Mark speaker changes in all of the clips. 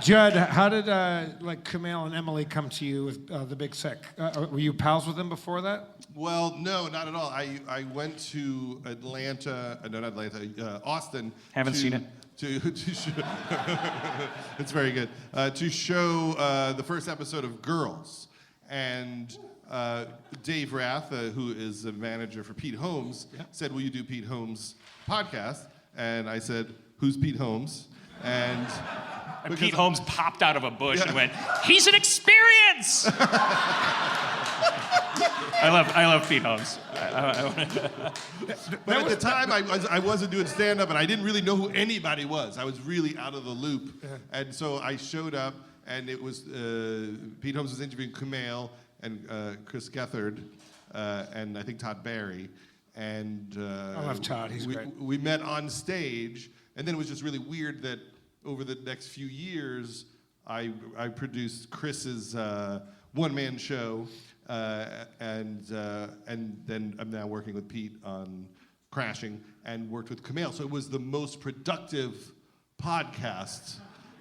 Speaker 1: Judd, how did Kumail and Emily come to you with The Big Sick? Were you pals with them before that?
Speaker 2: Well, no, not at all. I went to Austin.
Speaker 3: Haven't seen it.
Speaker 2: To show, it's very good. To show the first episode of Girls. And Dave Rath, who is a manager for Pete Holmes, said, will you do Pete Holmes' podcast? And I said, who's Pete Holmes? And
Speaker 3: Pete Holmes popped out of a bush and went, he's an experience! I love Pete Holmes.
Speaker 2: But at the time, I wasn't doing stand-up, and I didn't really know who anybody was. I was really out of the loop. Yeah. And so I showed up, and it was Pete Holmes was interviewing Kumail and Chris Gethard, and I think Todd Barry. And
Speaker 1: I love Todd, he's great.
Speaker 2: We met on stage, and then it was just really weird that over the next few years, I produced Chris's one-man show, and then I'm now working with Pete on Crashing, and worked with Kumail. So it was the most productive podcast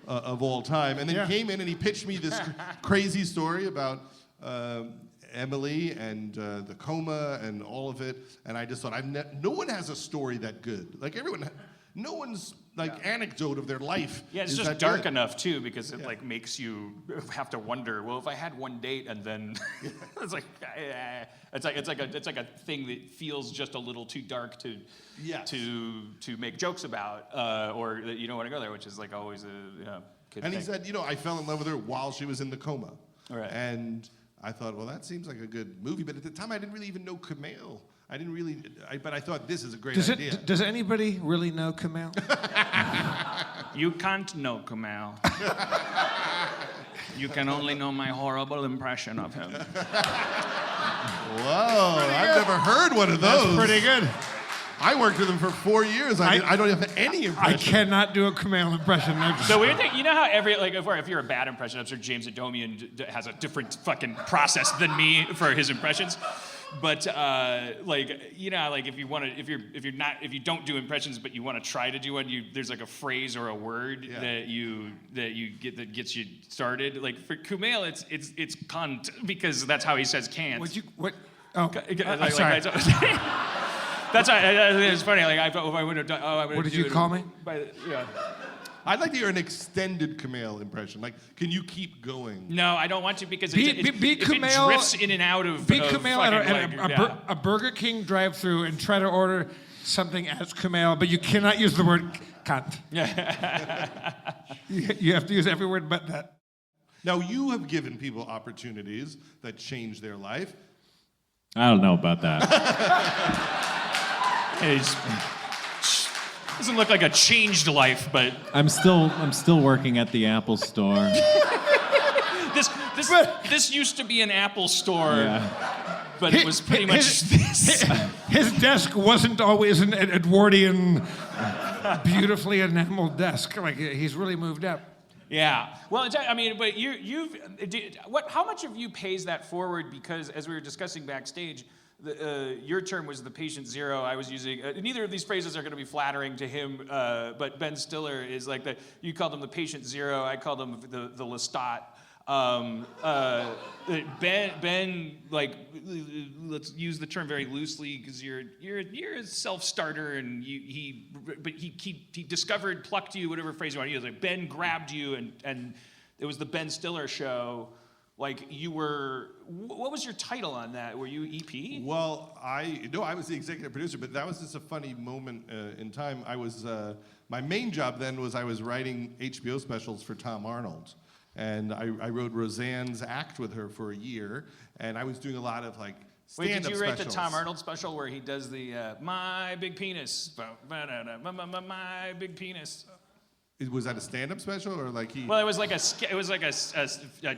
Speaker 2: of all time. And then he came in and he pitched me this crazy story about Emily and the coma and all of it. And I just thought, no one has a story that good. Like no one's anecdote of their life.
Speaker 3: Yeah, it's just dark enough too, because it makes you have to wonder. Well, if I had one date and then it's like a thing that feels just a little too dark to make jokes about, or that you don't want to go there, which is like always a kid thing.
Speaker 2: He said, I fell in love with her while she was in the coma.
Speaker 3: Right.
Speaker 2: And I thought, well, that seems like a good movie. But at the time, I didn't really even know Kumail. But I thought this is a great idea.
Speaker 1: Does anybody really know Kumail?
Speaker 3: You can't know Kumail. You can only know my horrible impression of him.
Speaker 2: Whoa, I've never heard one of those.
Speaker 1: That's pretty good.
Speaker 2: I worked with him for 4 years. I don't have any impression.
Speaker 1: I cannot do a Kumail impression.
Speaker 3: The weird thing, you know how if you're a bad impression, I'm sure James Adomian has a different fucking process than me for his impressions. But if you don't do impressions but you want to try to do one, there's like a phrase or a word that you get that gets you started. Like for Kumail, it's cunt, because that's how he says can't.
Speaker 1: What? Oh, I'm sorry.
Speaker 3: That's why it's funny. Like if I would have done.
Speaker 1: What did you call me?
Speaker 2: I'd like to hear an extended Kumail impression. Like, can you keep going?
Speaker 3: No, I don't want to, because
Speaker 1: it
Speaker 3: drifts in and out of.
Speaker 1: Be Kumail at a Burger King drive-thru and try to order something as Kumail, but you cannot use the word cunt. You have to use every word but that.
Speaker 2: Now, you have given people opportunities that change their life.
Speaker 4: I don't know about that.
Speaker 3: Doesn't look like a changed life, but
Speaker 4: I'm still working at the Apple store.
Speaker 3: This used to be an Apple store, but it was pretty much this.
Speaker 1: His desk wasn't always an Edwardian, beautifully enameled desk. Like, he's really moved up.
Speaker 3: Yeah. Well, but how much of you pays that forward? Because as we were discussing backstage, your term was the patient zero. I was using, neither of these phrases are going to be flattering to him, but Ben Stiller is like you called him the patient zero, I called him the Lestat. Ben, like, let's use the term very loosely, because you're a self-starter, and he discovered, plucked you, whatever phrase you want to use. Like, Ben grabbed you, and it was the Ben Stiller show. Like, what was your title on that? Were you EP?
Speaker 2: Well, I was the executive producer, but that was just a funny moment in time. I was, my main job then was I was writing HBO specials for Tom Arnold. And I wrote Roseanne's act with her for a year, and I was doing a lot of stand-up specials.
Speaker 3: Wait, did you write the Tom Arnold special where he does the, my big penis, my big penis?
Speaker 2: Was that a stand-up special, or like he?
Speaker 3: Well, it was like a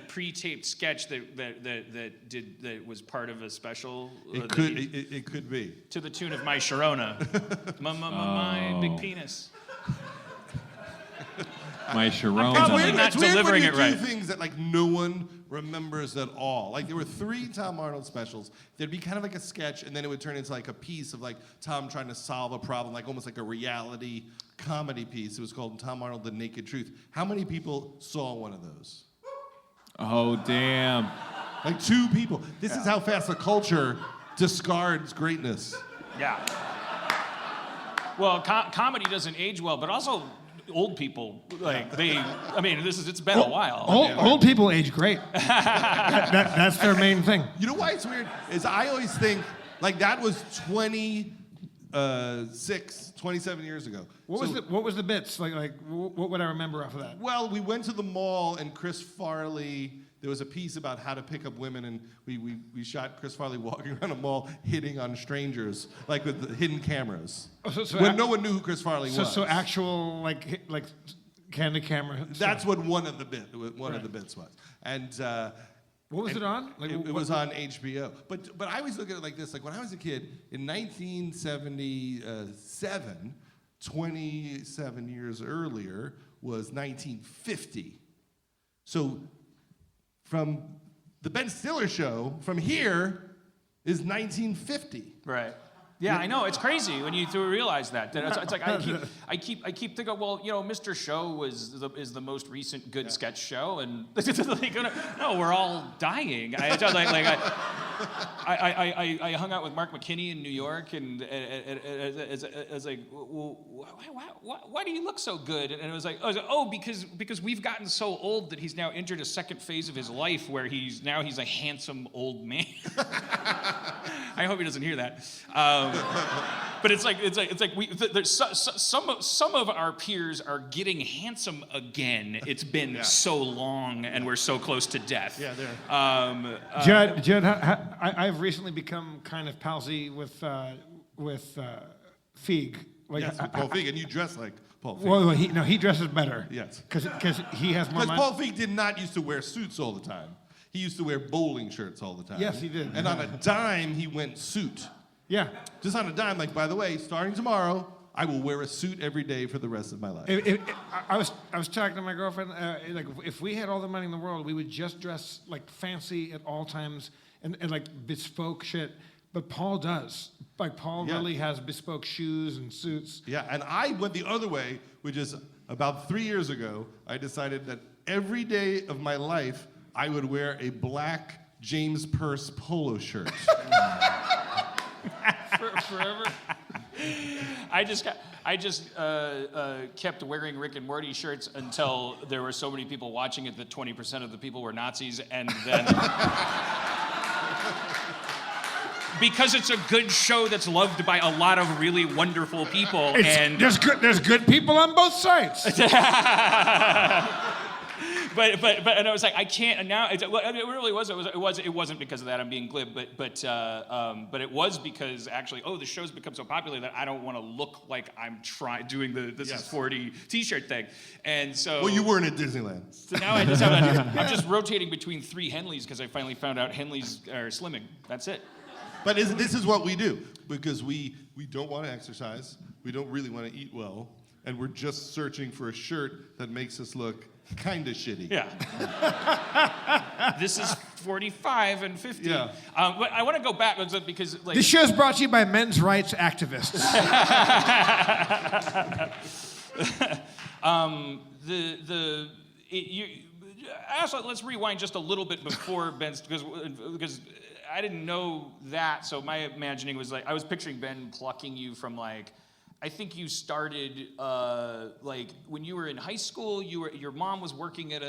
Speaker 3: pre-taped sketch that was part of a special.
Speaker 2: It could be.
Speaker 3: To the tune of My Sharona, my big penis.
Speaker 4: My Sharona.
Speaker 3: Probably not delivering it right.
Speaker 2: Do things that no one remembers at all. Like there were 3 Tom Arnold specials. There'd be kind of like a sketch, and then it would turn into like a piece of like Tom trying to solve a problem, like almost like a reality comedy piece. It was called Tom Arnold: The Naked Truth. How many people saw one of those?
Speaker 4: Oh, damn.
Speaker 2: Like 2 people. This is how fast the culture discards greatness.
Speaker 3: Yeah. Well, comedy doesn't age well, but also old people, like it's been a while.
Speaker 1: Old people age great. That's their main thing.
Speaker 2: You know why it's weird? Is I always think, like that was 27 years ago.
Speaker 1: What was the bits? Like what would I remember off of that?
Speaker 2: Well, we went to the mall and Chris Farley, there was a piece about how to pick up women, and we shot Chris Farley walking around a mall hitting on strangers, like with the hidden cameras. When no one knew who Chris Farley was.
Speaker 1: So actual like candid camera.
Speaker 2: That's what one of the bits was. And
Speaker 1: what was it on? Like,
Speaker 2: it was on HBO. But I always look at it like this. Like when I was a kid in 1977, 27 years earlier was 1950. So from the Ben Stiller show, from here is 1950.
Speaker 3: Right. Yeah, I know. It's crazy when you realize that. It's like I keep thinking, well, Mr. Show is the most recent good sketch show, and like, no, we're all dying. I hung out with Mark McKinney in New York, and it's like, well, why do you look so good? And I was like, oh, because we've gotten so old that he's now entered a second phase of his life where he's a handsome old man. I hope he doesn't hear that. But it's like some of our peers are getting handsome again. It's been so long, and we're so close to death.
Speaker 2: Yeah, there.
Speaker 1: Judd, I've recently become kind of palsy with Feig. Like,
Speaker 2: Yes, with Paul Feig, and you dress like Paul Feig.
Speaker 1: Well, he dresses better.
Speaker 2: Yes.
Speaker 1: Because he has more.
Speaker 2: Because Paul Feig did not used to wear suits all the time. He used to wear bowling shirts all the time.
Speaker 1: Yes, he did.
Speaker 2: And on a dime, he went suit.
Speaker 1: Yeah.
Speaker 2: Just on a dime, like, by the way, starting tomorrow, I will wear a suit every day for the rest of my life.
Speaker 1: I was talking to my girlfriend, like, if we had all the money in the world, we would just dress, like, fancy at all times and like, bespoke shit. But Paul does. Like, Paul really has bespoke shoes and suits.
Speaker 2: Yeah, and I went the other way, which is about 3 years ago, I decided that every day of my life, I would wear a black James Purse polo shirt.
Speaker 3: Forever. I just kept wearing Rick and Morty shirts until there were so many people watching it that 20% of the people were Nazis, and then because it's a good show that's loved by a lot of really wonderful people,
Speaker 1: There's good people on both sides.
Speaker 3: But and I was like, I can't. And now it really was. It wasn't because of that. I'm being glib, but it was because actually, the show's become so popular that I don't want to look like I'm doing the This Is 40 T-shirt thing, and so.
Speaker 2: Well, you weren't at Disneyland.
Speaker 3: So now I'm just rotating between 3 Henleys because I finally found out Henleys are slimming. That's it.
Speaker 2: But this is what we do because we don't want to exercise. We don't really want to eat well, and we're just searching for a shirt that makes us look kind of shitty.
Speaker 3: Yeah. This is 45 and 50.
Speaker 2: Yeah.
Speaker 3: But I want to go back because like
Speaker 1: This show's brought to you by men's rights activists.
Speaker 3: Also, let's rewind just a little bit before Ben's because I didn't know that, so my imagining was like I was picturing Ben plucking you from like. I think you started like when you were in high school. Your mom was working at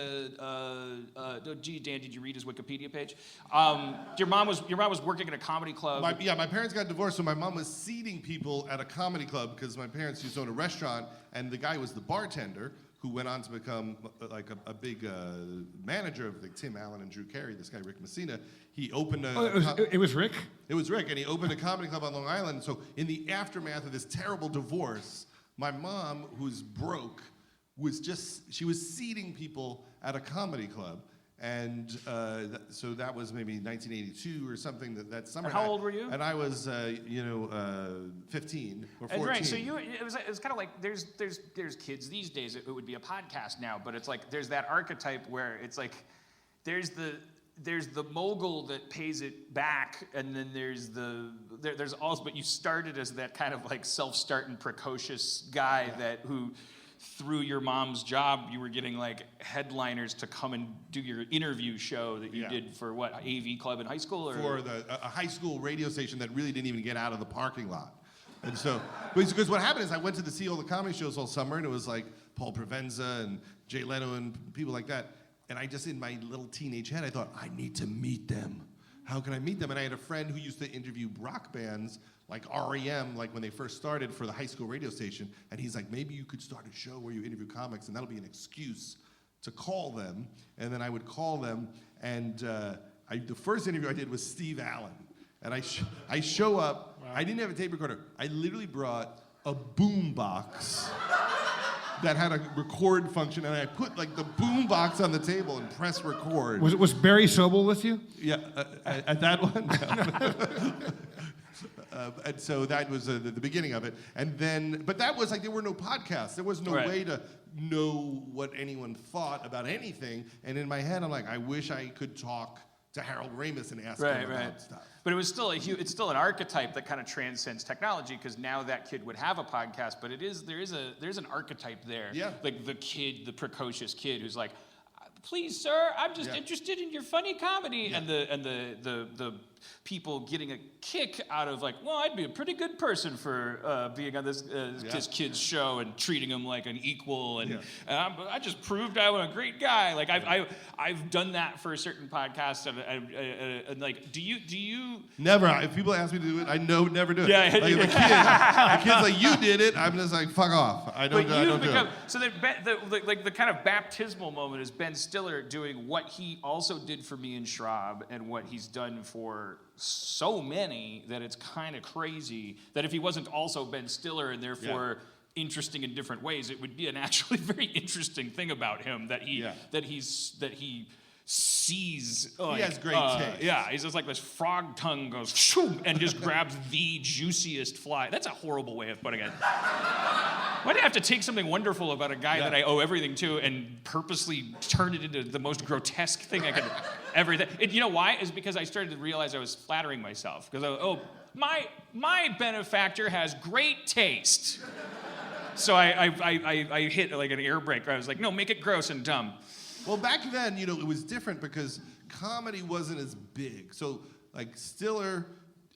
Speaker 3: gee, Dan, did you read his Wikipedia page? Your mom was working at a comedy club.
Speaker 2: My parents got divorced, so my mom was seating people at a comedy club because my parents used to own a restaurant, and the guy was the bartender who went on to become like a big manager of like Tim Allen and Drew Carey. This guy Rick Messina. He opened
Speaker 1: It was Rick?
Speaker 2: It was Rick, and he opened a comedy club on Long Island. So in the aftermath of this terrible divorce, my mom, who's broke, she was seating people at a comedy club. And so that was maybe 1982 or something that summer.
Speaker 3: And how old were you?
Speaker 2: And I was, 15 or 14.
Speaker 3: Right, so it was kind of like there's kids these days. It would be a podcast now, but it's like there's that archetype where it's like there's the there's the mogul that pays it back, and then there's also, but you started as that kind of like self-starting precocious guy who through your mom's job you were getting like headliners to come and do your interview show that you did for what, AV club in high school, or
Speaker 2: for a high school radio station that really didn't even get out of the parking lot. And so, because what happened is I went to see all the comedy shows all summer, and it was like Paul Provenza and Jay Leno and people like that. And I just, in my little teenage head, I thought, I need to meet them. How can I meet them? And I had a friend who used to interview rock bands like REM, like when they first started for the high school radio station. And he's like, maybe you could start a show where you interview comics, and that'll be an excuse to call them. And then I would call them, and the first interview I did was Steve Allen. And I show up, I didn't have a tape recorder. I literally brought a boom box that had a record function, and I put like the boom box on the table and press record.
Speaker 1: Was Barry Sobel with you?
Speaker 2: Yeah, at that one. And so that was the beginning of it. And then, but that was like, there were no podcasts. There was no way to know what anyone thought about anything. And in my head, I'm like, I wish I could talk to Harold Ramis and ask him about stuff.
Speaker 3: But it's still an archetype that kind of transcends technology, because now that kid would have a podcast, but there's an archetype there.
Speaker 2: Yeah.
Speaker 3: Like the precocious kid who's like, please, sir, I'm just interested in your funny comedy. Yeah. And the people getting a kick out of like, well, I'd be a pretty good person for being on this kid's show and treating him like an equal. And I just proved I'm a great guy. Like I've done that for a certain podcast. And like, do you?
Speaker 2: Never. If people ask me to do it, I never do it. Yeah. Like the kid's like, you did it. I'm just like, fuck off. I don't do it.
Speaker 3: So the kind of baptismal moment is Ben Stiller doing what he also did for me and Schraub, and what he's done for so many, that it's kind of crazy that if he wasn't also Ben Stiller and therefore interesting in different ways, it would be an actually very interesting thing about him that he sees. Like,
Speaker 2: he has great taste.
Speaker 3: Yeah, he's just like this frog tongue goes shoo, and just grabs the juiciest fly. That's a horrible way of putting it. Why do I have to take something wonderful about a guy that I owe everything to and purposely turn it into the most grotesque thing I could ever? You know why? Is because I started to realize I was flattering myself. Because my benefactor has great taste. So I hit like an air brake. I was like, no, make it gross and dumb.
Speaker 2: Well, back then, it was different because comedy wasn't as big. So, like, Stiller,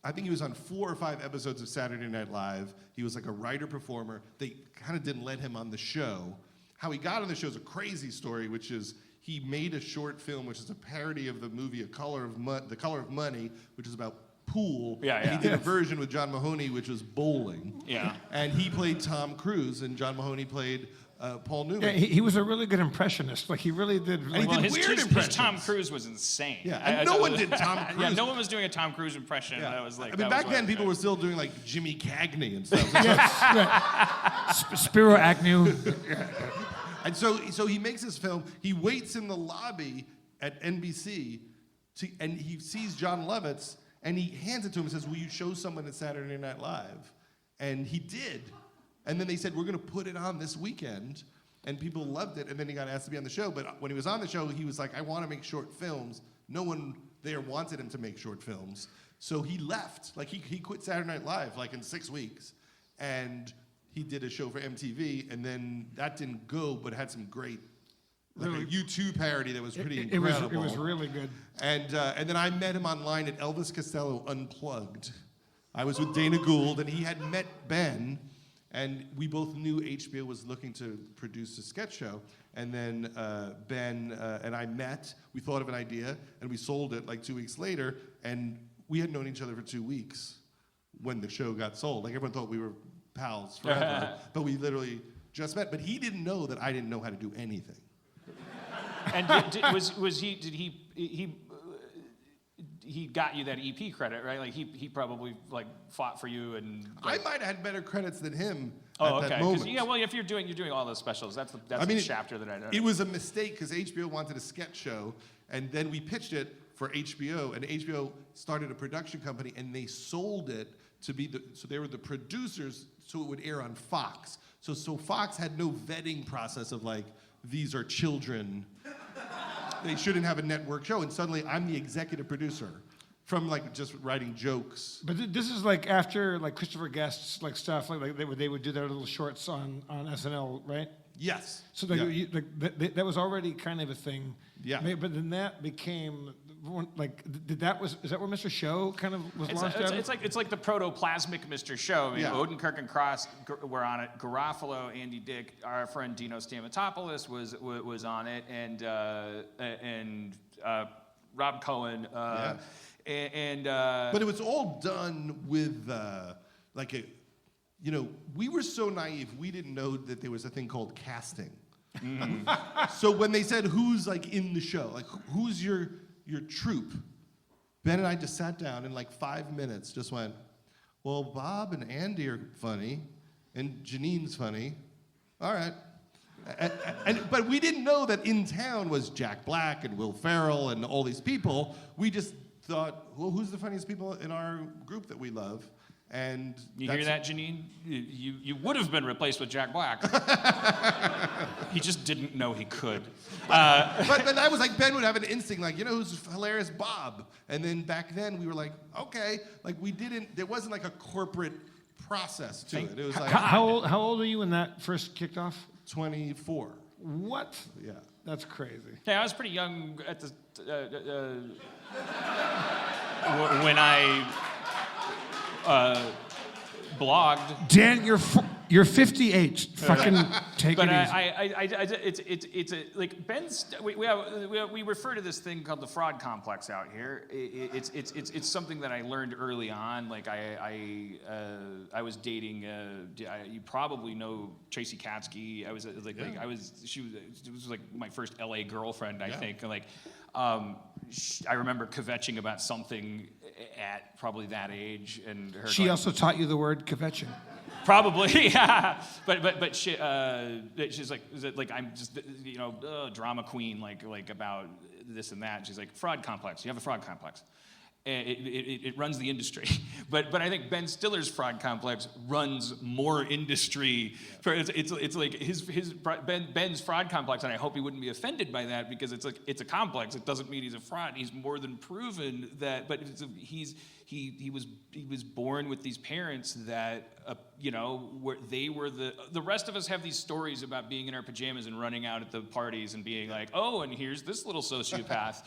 Speaker 2: I think he was on 4 or 5 episodes of Saturday Night Live. He was like a writer-performer. They kind of didn't let him on the show. How he got on the show is a crazy story, which is he made a short film, which is a parody of the movie The Color of Money, which is about pool. And he did a version with John Mahoney, which was bowling.
Speaker 3: Yeah.
Speaker 2: And he played Tom Cruise, and John Mahoney played Paul Newman.
Speaker 1: Yeah, he was a really good impressionist. Like, he really did.
Speaker 3: His Tom Cruise was insane.
Speaker 2: Yeah, and no one did Tom Cruise.
Speaker 3: Yeah, no one was doing a Tom Cruise impression.
Speaker 2: Yeah.
Speaker 3: That was like.
Speaker 2: I mean, back then people were still doing like Jimmy Cagney and stuff.
Speaker 1: Spiro Agnew.
Speaker 2: And so he makes this film. He waits in the lobby at NBC, and he sees John Lovitz, and he hands it to him and says, "Will you show someone at Saturday Night Live?" And he did. And then they said, we're going to put it on this weekend. And people loved it. And then he got asked to be on the show. But when he was on the show, he was like, I want to make short films. No one there wanted him to make short films. So he left. Like, he quit Saturday Night Live, like, in 6 weeks. And he did a show for MTV. And then that didn't go, but it had some great, like, a U2 parody that was pretty incredible.
Speaker 1: It was really good.
Speaker 2: And then I met him online at Elvis Costello Unplugged. I was with Dana Gould, and he had met Ben. And we both knew HBO was looking to produce a sketch show. And then Ben and I met, we thought of an idea, and we sold it like 2 weeks later. And we had known each other for 2 weeks when the show got sold. Like, everyone thought we were pals forever. But we literally just met. But he didn't know that I didn't know how to do anything.
Speaker 3: And he got you that EP credit, right? Like he probably like fought for you and. Like,
Speaker 2: I might have had better credits than him
Speaker 3: at
Speaker 2: that moment.
Speaker 3: Yeah, well, if you're doing all those specials, that's the chapter that I know.
Speaker 2: It was a mistake because HBO wanted a sketch show, and then we pitched it for HBO, and HBO started a production company, and they sold it to be so they were the producers, so it would air on Fox. So Fox had no vetting process of like, these are children. they shouldn't have a network show. And suddenly I'm the executive producer from like just writing jokes.
Speaker 1: But this is like after like Christopher Guest's like stuff, like they would do their little shorts on SNL, right?
Speaker 2: Yes.
Speaker 1: So like,
Speaker 2: Yeah.
Speaker 1: that was already kind of a thing.
Speaker 2: Yeah.
Speaker 1: But then that became like is that where Mr. Show kind of was launched out of?
Speaker 3: It's like the protoplasmic Mr. Show. I mean,
Speaker 2: Yeah.
Speaker 3: Odenkirk and Cross were on it. Garofalo, Andy Dick, our friend Dino Stamatopoulos was on it, and Rob Cohen.
Speaker 2: But it was all done with like a, you know, we were so naive, we didn't know that there was a thing called casting. So when they said who's like in the show, like who's your troupe, Ben and I just sat down in like 5 minutes, just went, well, Bob and Andy are funny, and Janine's funny. All right. But we didn't know that in town was Jack Black and Will Ferrell and all these people. We just thought, well, who's the funniest people in our group that we love? And
Speaker 3: you hear that, Janine? You would have been replaced with Jack Black. He just didn't know he could.
Speaker 2: But I was like, Ben would have an instinct, like, you know who's hilarious? Bob. And then back then we were like, okay, like there wasn't like a corporate process to it. It was like
Speaker 1: How old are you when that first kicked off?
Speaker 2: 24.
Speaker 1: What?
Speaker 2: Yeah.
Speaker 1: That's crazy.
Speaker 3: Yeah, I was pretty young at the when I blogged.
Speaker 1: Dan, you're 58. Fucking take
Speaker 3: But
Speaker 1: it easy.
Speaker 3: it's like Ben's. We refer to this thing called the fraud complex out here. It's something that I learned early on. Like I was dating. You probably know Tracy Katsky. She was like my first LA girlfriend. I think. Like I remember kvetching about something at probably that age, and her.
Speaker 1: She also taught you the word kvetching.
Speaker 3: Probably, yeah. But she's like I'm just drama queen like about this and that. She's like fraud complex. You have a fraud complex. It runs the industry, but I think Ben Stiller's fraud complex runs more industry. Yeah. It's like Ben's fraud complex, and I hope he wouldn't be offended by that because it's a complex. It doesn't mean he's a fraud. He's more than proven that. But he was born with these parents that where they were the rest of us have these stories about being in our pajamas and running out at the parties and being like, oh, and here's this little sociopath.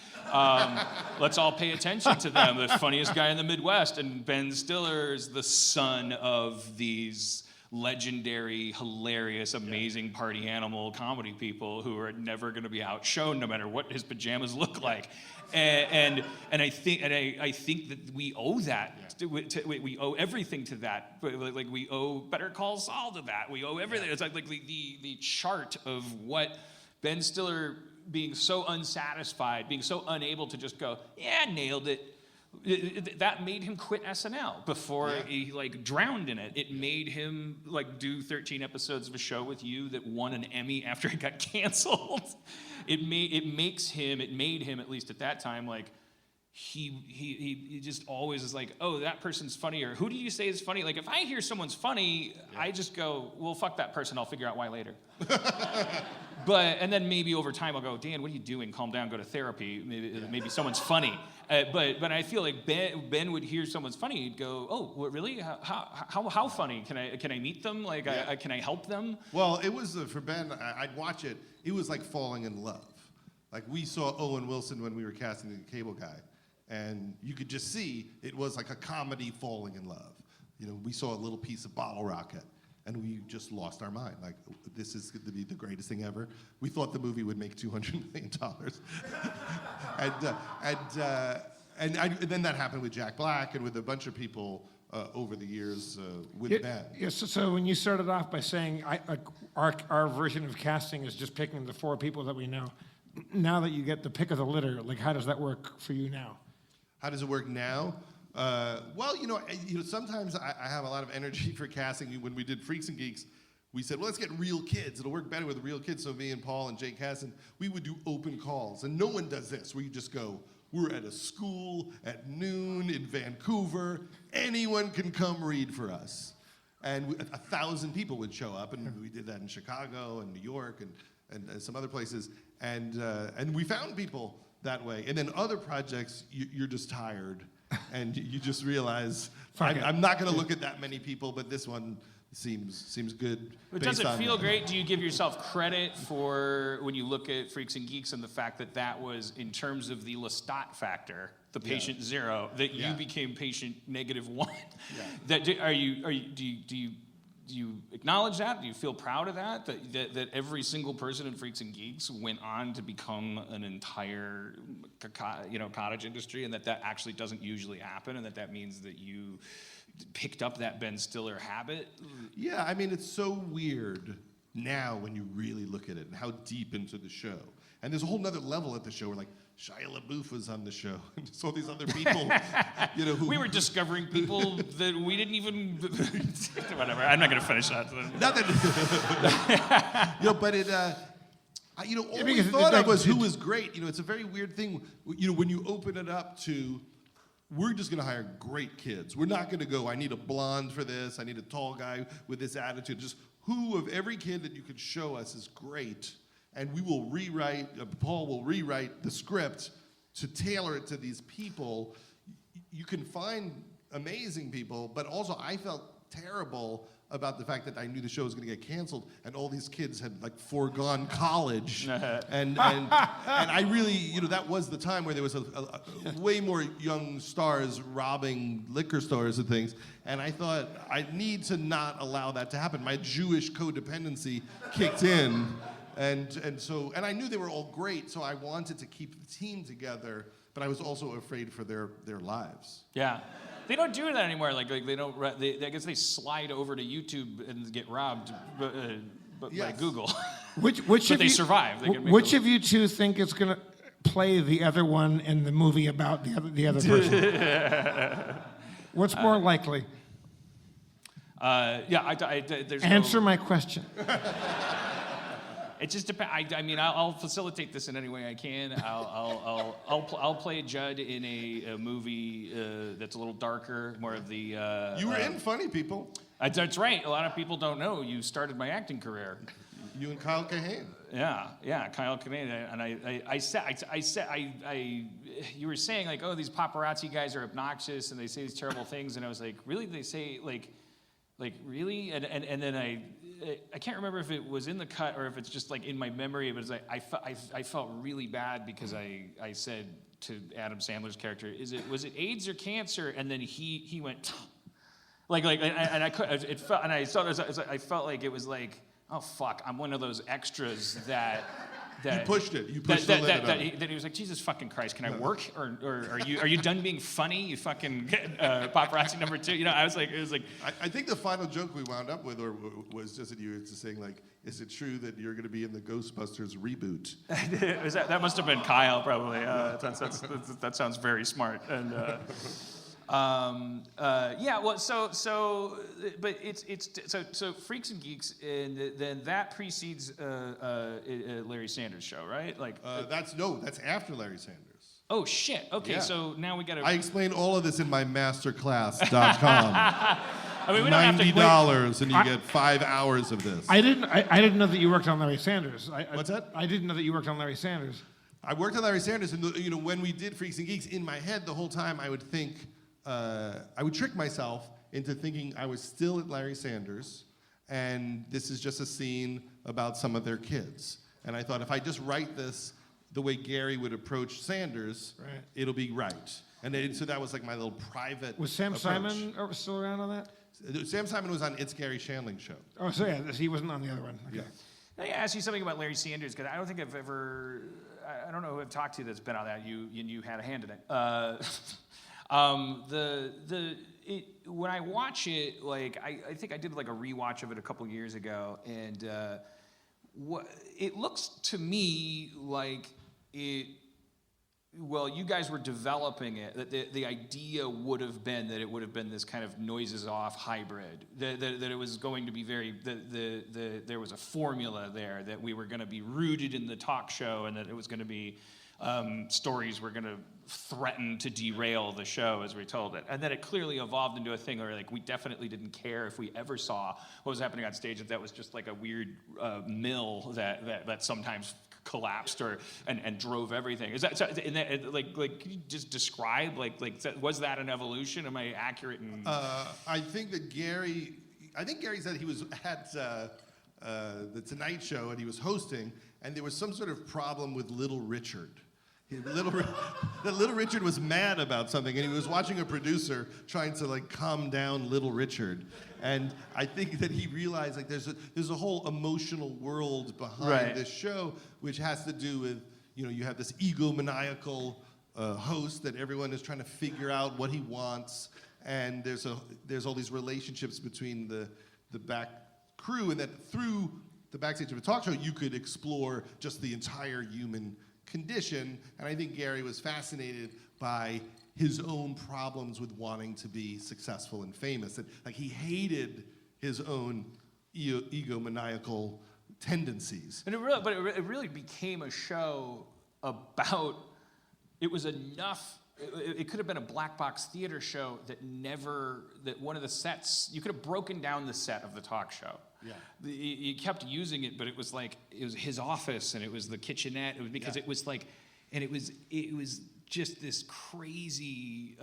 Speaker 3: Let's all pay attention to them. The funniest guy in the Midwest, and Ben Stiller is the son of these legendary, hilarious, amazing party animal comedy people who are never going to be outshone no matter what his pajamas look like. And I think that we owe that. We owe everything to that. Like we owe Better Call Saul to that. We owe everything. Yeah. It's like the chart of what Ben Stiller being so unsatisfied, being so unable to just go, yeah, nailed it. That made him quit SNL before he like drowned in it. It made him like do 13 episodes of a show with you that won an Emmy after it got canceled. It made him, at least at that time, like he just always is like, oh, that person's funny, or who do you say is funny? Like if I hear someone's funny, I just go, well, fuck that person, I'll figure out why later. And then maybe over time I'll go, Dan, what are you doing? Calm down, go to therapy. Maybe someone's funny. But I feel like Ben would hear someone's funny, he'd go, oh, what, really? How funny? Can I meet them? Like, can I help them?
Speaker 2: Well, it was for Ben. I'd watch it. It was like falling in love. Like we saw Owen Wilson when we were casting the Cable Guy, and you could just see it was like a comedy falling in love. You know, we saw a little piece of Bottle Rocket, and we just lost our mind. Like, this is going to be the greatest thing ever. We thought the movie would make $200 million. And then that happened with Jack Black and with a bunch of people over the years with Ben.
Speaker 1: Yeah, so when you started off by saying our version of casting is just picking the 4 people that we know, now that you get the pick of the litter, like how does that work for you now?
Speaker 2: How does it work now? Well, sometimes I have a lot of energy for casting. When we did Freaks and Geeks, we said, well, let's get real kids. It'll work better with real kids. So me and Paul and Jake Hassan, we would do open calls. And no one does this, where you just go, we're at a school at noon in Vancouver. Anyone can come read for us. And 1,000 people would show up. And we did that in Chicago and New York. and some other places, and we found people that way. And then other projects, you're just tired, and you just realize I'm not going to look at that many people, but this one seems good.
Speaker 3: But does it feel great? Do you give yourself credit for when you look at Freaks and Geeks and the fact that that was, in terms of the Lestat factor, the patient zero, that you became patient -1? Yeah. That do you acknowledge that? Do you feel proud of that? That every single person in Freaks and Geeks went on to become an entire cottage industry, and that actually doesn't usually happen, and that means that you picked up that Ben Stiller habit?
Speaker 2: Yeah, I mean, it's so weird now when you really look at it and how deep into the show. And there's a whole nother level at the show where, like, Shia LaBeouf was on the show, and just all these other people, who... We
Speaker 3: were discovering people that we didn't even... Whatever, I'm not going to finish that.
Speaker 2: Not that... but it... all we thought of was who was great. It's a very weird thing, when you open it up to... We're just going to hire great kids. We're not going to go, I need a blonde for this, I need a tall guy with this attitude. Just who of every kid that you could show us is great, and we will rewrite, Paul will rewrite the script to tailor it to these people. You can find amazing people, but also I felt terrible about the fact that I knew the show was going to get canceled, and all these kids had foregone college, and I really, that was the time where there was a way more young stars robbing liquor stores and things, and I thought I need to not allow that to happen. My Jewish codependency kicked in, and I knew they were all great, so I wanted to keep the team together, but I was also afraid for their lives.
Speaker 3: Yeah. They don't do that anymore. Like they don't. I guess they slide over to YouTube and get robbed, by Google.
Speaker 1: Which
Speaker 3: but they survive.
Speaker 1: Which of you two think is going to play the other one in the movie about the other person? What's more likely?
Speaker 3: There's
Speaker 1: Answer my question.
Speaker 3: It just depends. I mean, I'll facilitate this in any way I can. I'll play Judd in a movie that's a little darker, more of the.
Speaker 2: You were in Funny People.
Speaker 3: That's right. A lot of people don't know you started my acting career.
Speaker 2: You and Kyle Kahane.
Speaker 3: Yeah, Kyle Kahane. And you were saying like, oh, these paparazzi guys are obnoxious and they say these terrible things, and I was like, really? They say like really? And then I can't remember if it was in the cut or if it's just like in my memory, but it's like I felt really bad because I said to Adam Sandler's character, was it AIDS or cancer? And then he went I felt like it was like, oh fuck, I'm one of those extras that
Speaker 2: you pushed it. You pushed the limit.
Speaker 3: That he was like, Jesus fucking Christ, can I work? Or are you done being funny? You fucking paparazzi number 2. I was like, it was like.
Speaker 2: I think the final joke we wound up with was just that you were just saying like, is it true that you're going to be in the Ghostbusters reboot?
Speaker 3: That must have been Kyle probably. That sounds very smart. And. But it's Freaks and Geeks, and then that precedes Larry Sanders' show, right?
Speaker 2: That's after Larry Sanders.
Speaker 3: Oh shit! Okay, yeah. So now we gotta.
Speaker 2: I explain all of this in my masterclass.com.
Speaker 3: I mean, we don't
Speaker 2: $90, and you get 5 hours of this.
Speaker 1: I didn't know that you worked on Larry Sanders.
Speaker 2: What's that?
Speaker 1: I didn't know that you worked on Larry Sanders.
Speaker 2: I worked on Larry Sanders, and when we did Freaks and Geeks, in my head the whole time I would think. I would trick myself into thinking I was still at Larry Sanders, and this is just a scene about some of their kids. And I thought, if I just write this the way Gary would approach Sanders, it'll be right. And so that was like my little private
Speaker 1: Was Sam
Speaker 2: approach.
Speaker 1: Simon still around on that?
Speaker 2: Sam Simon was on It's Gary Shandling's show.
Speaker 1: Oh, so yeah, he wasn't on the other one. Okay.
Speaker 2: Yeah.
Speaker 3: Let me ask you something about Larry Sanders, because I don't think I've ever, I don't know who I've talked to that's been on that. You had a hand in it. When I watch it, like I think I did like a rewatch of it a couple years ago, and it looks to me like it well, you guys were developing it, that the idea would have been that it would have been this kind of noises off hybrid, that it was going to be there was a formula there, that we were going to be rooted in the talk show, and that it was going to be stories were going to threaten to derail the show as we told it. And then it clearly evolved into a thing where like we definitely didn't care if we ever saw what was happening on stage, that was just like a weird mill that sometimes collapsed and drove everything. Is that so, like could you just describe was that an evolution? Am I accurate in
Speaker 2: I think Gary said he was at the Tonight Show and he was hosting, and there was some sort of problem with Little Richard. Little Richard was mad about something, and he was watching a producer trying to like calm down Little Richard. And I think that he realized like there's a whole emotional world behind this show, which has to do with, you have this egomaniacal host that everyone is trying to figure out what he wants, and there's all these relationships between the back crew, and that through the backstage of a talk show you could explore just the entire human condition. And I think Gary was fascinated by his own problems with wanting to be successful and famous. And like he hated his own egomaniacal tendencies.
Speaker 3: And it really became a show about, it was enough, it could have been a black box theater show that one of the sets, you could have broken down the set of the talk show. Yeah. You kept using it, but it was his office, and it was the kitchenette. It was because it was like, and it was just this crazy,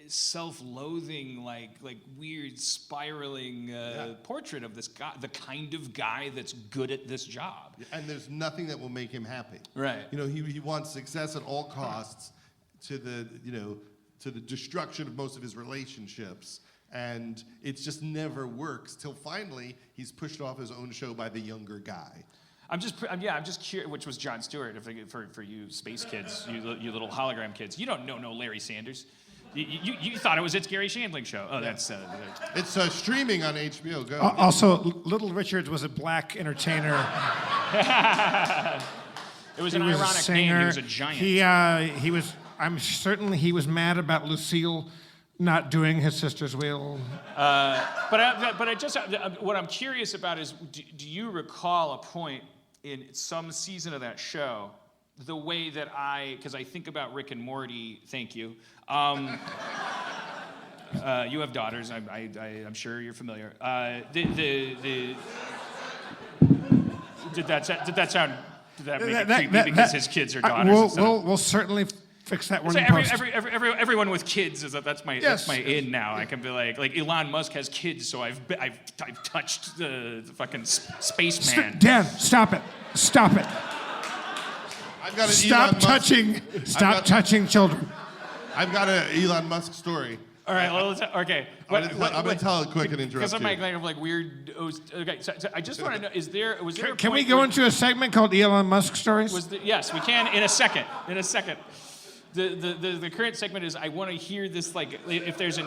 Speaker 3: self-loathing, like weird spiraling portrait of this guy, the kind of guy that's good at this job.
Speaker 2: And there's nothing that will make him happy.
Speaker 3: Right.
Speaker 2: He wants success at all costs, to the destruction of most of his relationships. And it just never works till finally he's pushed off his own show by the younger guy.
Speaker 3: I'm just curious, which was Jon Stewart, for you space kids, you little hologram kids. You don't know no Larry Sanders. You thought it was It's Gary Shandling show. Oh, that's...
Speaker 2: It's streaming on HBO Go.
Speaker 1: Also, Little Richard was a black entertainer.
Speaker 3: It was an ironic name. He was a giant.
Speaker 1: I'm certain he was mad about Lucille not doing his sister's wheel.
Speaker 3: But I just, what I'm curious about is, do you recall a point in some season of that show, the way that because I think about Rick and Morty, thank you. You have daughters, I'm sure you're familiar. Did that make it creepy because his kids are daughters?
Speaker 1: We'll certainly fix that one.
Speaker 3: So
Speaker 1: in post.
Speaker 3: everyone with kids that's my in now. I can be like Elon Musk has kids, so I've touched the fucking spaceman.
Speaker 1: Dan, stop it!
Speaker 2: I've got an
Speaker 1: Stop touching children.
Speaker 2: I've got an Elon Musk story.
Speaker 3: All right, well, okay.
Speaker 2: I'm going to tell it quick and interrupt
Speaker 3: because of
Speaker 2: you.
Speaker 3: my kind of like weird. Okay, so I just want to know: was there?
Speaker 1: Can we go into a segment called Elon Musk stories?
Speaker 3: Yes, we can in a second. The current segment is I want to hear this, like if there's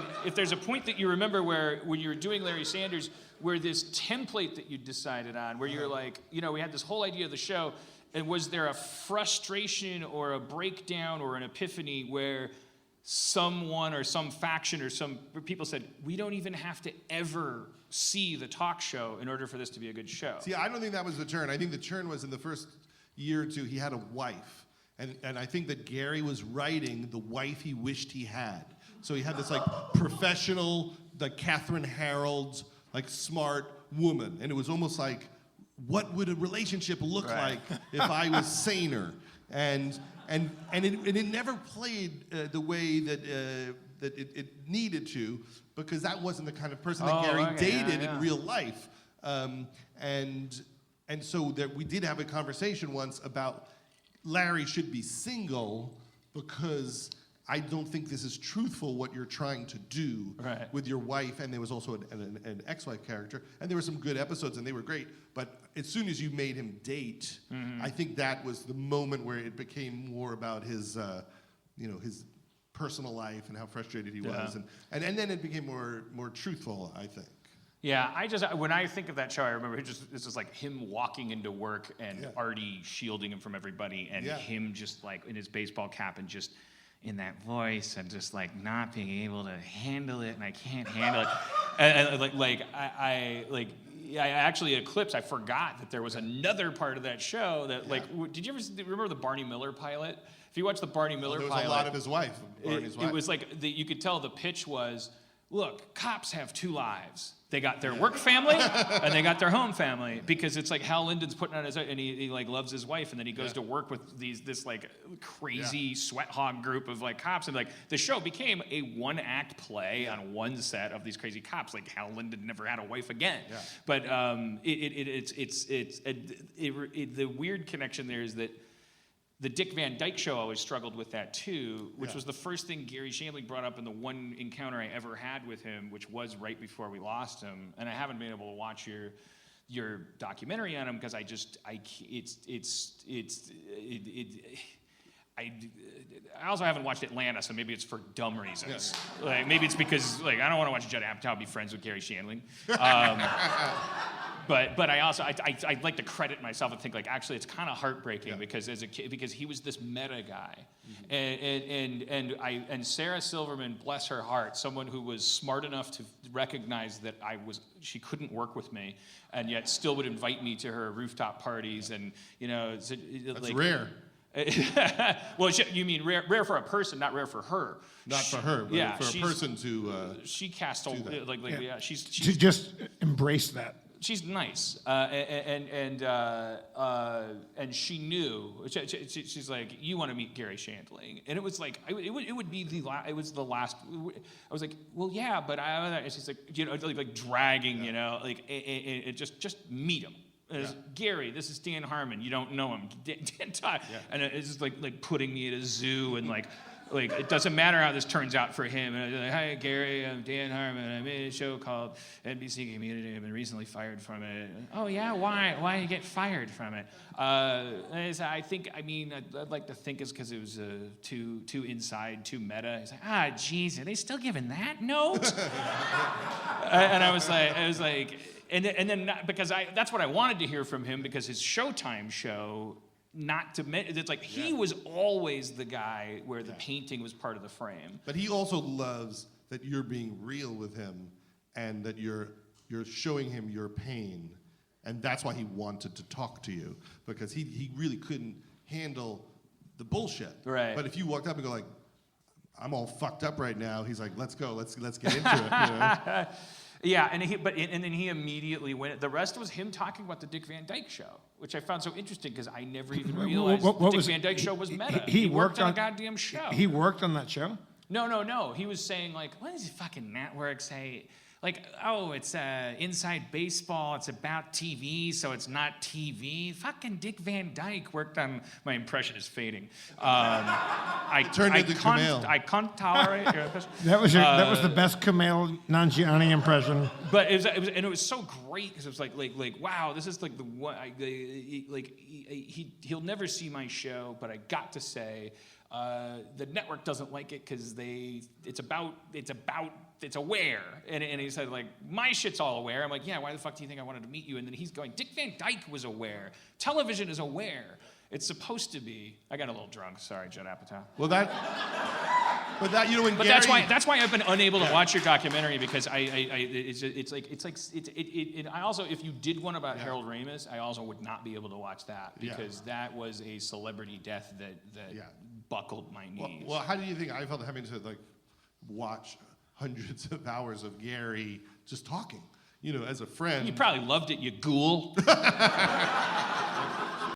Speaker 3: a point that you remember where when you were doing Larry Sanders, where this template that you decided on, where you're like, we had this whole idea of the show, and was there a frustration or a breakdown or an epiphany where someone or some faction or some people said, we don't even have to ever see the talk show in order for this to be a good show?
Speaker 2: See, I don't think that was the turn. I think the turn was in the first year or two, he had a wife. And I think that Gary was writing the wife he wished he had. So he had this like professional, like Catherine Harold, like smart woman. And it was almost like, what would a relationship look like if I was saner? And it never played the way that it needed to, because that wasn't the kind of person that Gary dated in real life. And so we did have a conversation once about Larry should be single because I don't think this is truthful what you're trying to do with your wife. And there was also an ex-wife character, and there were some good episodes and they were great. But as soon as you made him date, I think that was the moment where it became more about his personal life and how frustrated he was, and then it became more truthful, I think.
Speaker 3: Yeah, when I think of that show, I remember it's just like him walking into work and Artie shielding him from everybody, and him just like in his baseball cap and just in that voice and just like not being able to handle it, and I can't handle it. And I actually eclipsed. I forgot that there was another part of that show that did you ever remember the Barney Miller pilot? If you watch the Barney Miller pilot,
Speaker 2: there was a lot of his wife. Barney's wife.
Speaker 3: It was like you could tell the pitch was, look, cops have two lives. They got their work family and they got their home family, because it's like Hal Linden's putting on his, and he like loves his wife, and then he goes to work with this like crazy sweat hog group of like cops, and like the show became a one-act play on one set of these crazy cops. Like Hal Linden never had a wife again. Yeah. But the weird connection there is that the Dick Van Dyke Show always struggled with that too, which was the first thing Gary Shandling brought up in the one encounter I ever had with him, which was right before we lost him. And I haven't been able to watch your documentary on him because I also haven't watched Atlanta, so maybe it's for dumb reasons. Yeah. Like maybe it's because like I don't want to watch Judd Apatow be friends with Gary Shandling. But I also I'd like to credit myself and think like actually it's kind of heartbreaking because as a kid, because he was this meta guy, and Sarah Silverman, bless her heart, someone who was smart enough to recognize that she couldn't work with me, and yet still would invite me to her rooftop parties, and that's
Speaker 2: like, rare.
Speaker 3: Well, you mean rare for a person, not rare for her.
Speaker 2: Not for her, but for a person to.
Speaker 3: She cast she's
Speaker 1: to just embrace that.
Speaker 3: She's nice, and she knew. She's like, you want to meet Gary Shandling, and it was like it would be it was the last. I was like, well, yeah, but and she's like, like dragging, just meet him. Gary, this is Dan Harmon. You don't know him. Dan Todd. Yeah. And it's just like putting me at a zoo and like it doesn't matter how this turns out for him. And I'm like, hi, Gary, I'm Dan Harmon. I made a show called NBC Community. I've been recently fired from it. Oh, yeah? Why? Why did you get fired from it? I'd like to think it's because it was too inside, too meta. He's like, geez, are they still giving that note? And I was like, and then because that's what I wanted to hear from him, because his Showtime show, it's like he was always the guy where the painting was part of the frame.
Speaker 2: But he also loves that you're being real with him, and that you're showing him your pain, and that's why he wanted to talk to you, because he really couldn't handle the bullshit.
Speaker 3: Right.
Speaker 2: But if you walked up and go like, I'm all fucked up right now, he's like, let's go, let's get into it.
Speaker 3: Yeah, and then he immediately went. The rest was him talking about the Dick Van Dyke Show, which I found so interesting because I never even realized the Dick Van Dyke Show was meta. He worked on a goddamn show.
Speaker 1: He worked on that show?
Speaker 3: No. He was saying like, what does the fucking network say? Like, oh, it's Inside Baseball. It's about TV, so it's not TV. Fucking Dick Van Dyke worked on. My impression is fading. I
Speaker 2: turned into Kumail.
Speaker 3: I can't tolerate your impression.
Speaker 1: That was the best Kumail Nanjiani impression.
Speaker 3: But it was so great because it was like wow, this is like the one. He'll never see my show, but I got to say. The network doesn't like it because it's aware, and he said like my shit's all aware. I'm like, yeah, why the fuck do you think I wanted to meet you? And then he's going, Dick Van Dyke was aware. Television is aware. It's supposed to be. I got a little drunk. Sorry, Judd Apatow.
Speaker 2: Well, Gary.
Speaker 3: That's why I've been unable to watch your documentary, because it's I also, if you did one about Harold Ramis, I also would not be able to watch that, because that was a celebrity death that buckled my knees.
Speaker 2: Well, how do you think I felt having to like watch hundreds of hours of Gary just talking, as a friend?
Speaker 3: You probably loved it, you ghoul.